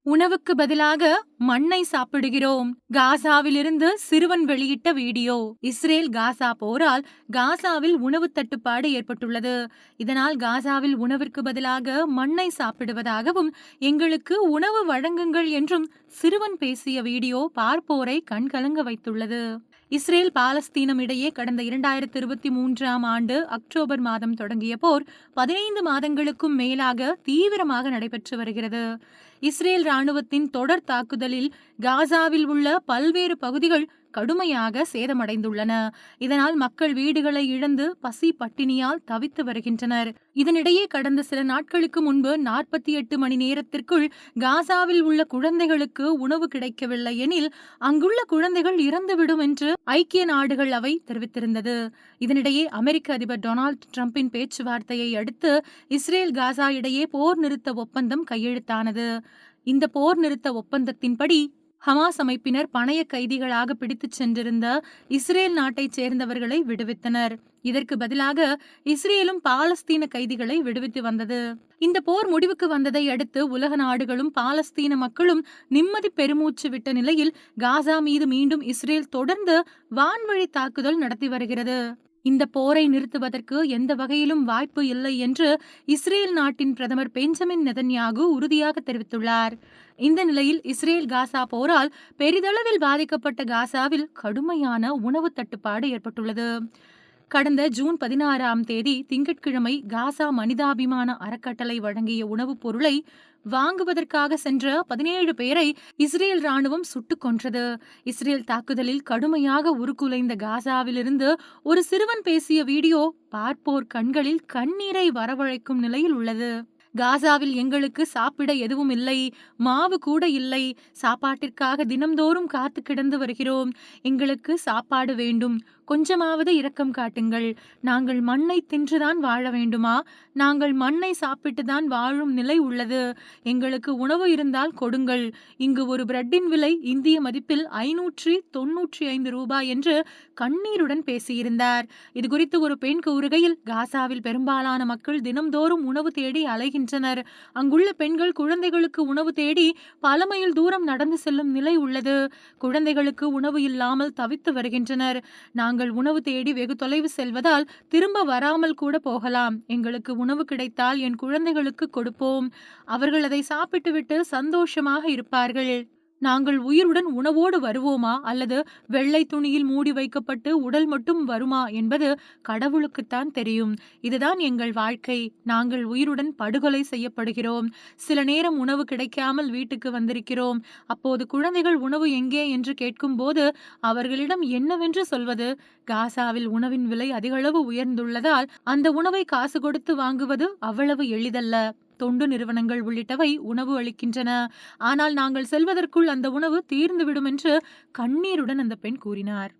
உணவுக்கு பதிலாக மண்ணை சாப்பிடுகிறோம். காசாவிலிருந்து சிறுவன் வெளியிட்ட வீடியோ. இஸ்ரேல் காசா போரால் காசாவில் உணவு தட்டுப்பாடு ஏற்பட்டுள்ளது. இதனால் காசாவில் உணவிற்கு பதிலாக மண்ணை சாப்பிடுவதாகவும் எங்களுக்கு உணவு வழங்குங்கள் என்றும் சிறுவன் பேசிய வீடியோ பார்ப்போரை கண்கலங்க வைத்துள்ளது. இஸ்ரேல் பாலஸ்தீனம் இடையே கடந்த 2023ஆம் ஆண்டு அக்டோபர் மாதம் தொடங்கிய போர் 15 மாதங்களுக்கும் மேலாக தீவிரமாக நடைபெற்று வருகிறது. இஸ்ரேல் ராணுவத்தின் தொடர் தாக்குதலில் காசாவில் உள்ள பல்வேறு பகுதிகள் கடுமையாக சேதமடைந்துள்ளன. இதனால் மக்கள் வீடுகளை இழந்து பசி பட்டினியால் தவித்து வருகின்றனர். இதனிடையே கடந்த சில நாட்களுக்கு முன்பு 48 மணி நேரத்திற்குள் காசாவில் உள்ள குழந்தைகளுக்கு உணவு கிடைக்கவில்லை எனில் அங்குள்ள குழந்தைகள் இறந்துவிடும் என்று ஐக்கிய நாடுகள் அவை தெரிவித்திருந்தது. இதனிடையே அமெரிக்க அதிபர் டொனால்டு டிரம்பின் பேச்சுவார்த்தையை அடுத்து இஸ்ரேல் காசா இடையே போர் நிறுத்த ஒப்பந்தம் கையெழுத்தானது. இந்த போர் நிறுத்த ஒப்பந்தத்தின்படி ஹமாஸ் அமைப்பினர் பணைய கைதிகளாக பிடித்துச் சென்றிருந்த இஸ்ரேல் நாட்டைச் சேர்ந்தவர்களை விடுவித்தனர். இதற்கு பதிலாக இஸ்ரேலும் பாலஸ்தீன கைதிகளை விடுவித்து வந்தது. இந்த போர் முடிவுக்கு வந்ததை அடுத்து உலக நாடுகளும் பாலஸ்தீன மக்களும் நிம்மதி பெருமூச்சு விட்ட நிலையில் காசா மீது மீண்டும் இஸ்ரேல் தொடர்ந்து வான்வழி தாக்குதல் நடத்தி வருகிறது. இந்த போரை நிறுத்துவதற்கு எந்த வகையிலும் வாய்ப்பு இல்லை என்று இஸ்ரேல் நாட்டின் பிரதமர் பெஞ்சமின் நெதன்யாகு உறுதியாக தெரிவித்துள்ளார். இந்த நிலையில் இஸ்ரேல் காசா போரால் பெரிதளவில் பாதிக்கப்பட்ட காசாவில் கடுமையான உணவு தட்டுப்பாடு ஏற்பட்டுள்ளது. கடந்த ஜூன் 16ஆம் தேதி திங்கட்கிழமை காசா மனிதாபிமான அறக்கட்டளை வழங்கிய உணவுப் பொருளை வாங்குவதற்காக சென்ற 17 பேரை இஸ்ரேல் ராணுவம் சுட்டுக் கொன்றது. இஸ்ரேல் தாக்குதலில் கடுமையாக உருக்குலைந்த காசாவிலிருந்து ஒரு சிறுவன் பேசிய வீடியோ பார்ப்போர் கண்களில் கண்ணீரை வரவழைக்கும் நிலையில் உள்ளது. காசாவில் எங்களுக்கு சாப்பிட எதுவும் இல்லை, மாவு கூட இல்லை. சாப்பாட்டிற்காக தினம்தோறும் காத்து கிடந்து வருகிறோம். எங்களுக்கு சாப்பாடு வேண்டும். கொஞ்சமாவது இரக்கம் காட்டுங்கள். நாங்கள் மண்ணை தின்றுதான் வாழ வேண்டுமா? நாங்கள் மண்ணை சாப்பிட்டுதான் வாழும் நிலை உள்ளது. எங்களுக்கு உணவு இருந்தால் கொடுங்கள். இங்கு ஒரு பிரெட்டின் விலை இந்திய மதிப்பில் 595 ரூபாய் என்று கண்ணீருடன் பேசியிருந்தார். இது குறித்து ஒரு பெண் கூறுகையில், காசாவில் பெரும்பாலான மக்கள் தினம்தோறும் உணவு தேடி அலைகின்றனர். அங்குள்ள பெண்கள் குழந்தைகளுக்கு உணவு தேடி பல மைல் தூரம் நடந்து செல்லும் நிலை உள்ளது. குழந்தைகளுக்கு உணவு இல்லாமல் தவித்து வருகின்றனர். நாங்கள் உணவு தேடி வெகு தொலைவு செல்வதால் திரும்ப வராமல் கூட போகலாம். எங்களுக்கு உணவு கிடைத்தால் என் குழந்தைகளுக்கு கொடுப்போம். அவர்கள் அதை சாப்பிட்டுவிட்டு சந்தோஷமாக இருப்பார்கள். நாங்கள் உயிருடன் உணவோடு வருவோமா அல்லது வெள்ளை துணியில் மூடி வைக்கப்பட்டு உடல் மட்டும் வருமா என்பது கடவுளுக்குத்தான் தெரியும். இதுதான் எங்கள் வாழ்க்கை. நாங்கள் உயிருடன் படுகொலை செய்யப்படுகிறோம். சில நேரம் உணவு கிடைக்காமல் வீட்டுக்கு வந்திருக்கிறோம். அப்போது குழந்தைகள் உணவு எங்கே என்று கேட்கும்போது அவர்களிடம் என்னவென்று சொல்வது? காசாவில் உணவின் விலை அதிகளவு உயர்ந்துள்ளதால் அந்த உணவை காசு கொடுத்து வாங்குவது அவ்வளவு எளிதல்ல. தொண்டு நிறுவனங்கள் உள்ளிட்டவை உணவு அளிக்கின்றன. ஆனால் நாங்கள் செல்வதற்குள் அந்த உணவு தீர்ந்துவிடும் என்று கண்ணீருடன் அந்த பெண் கூறினார்.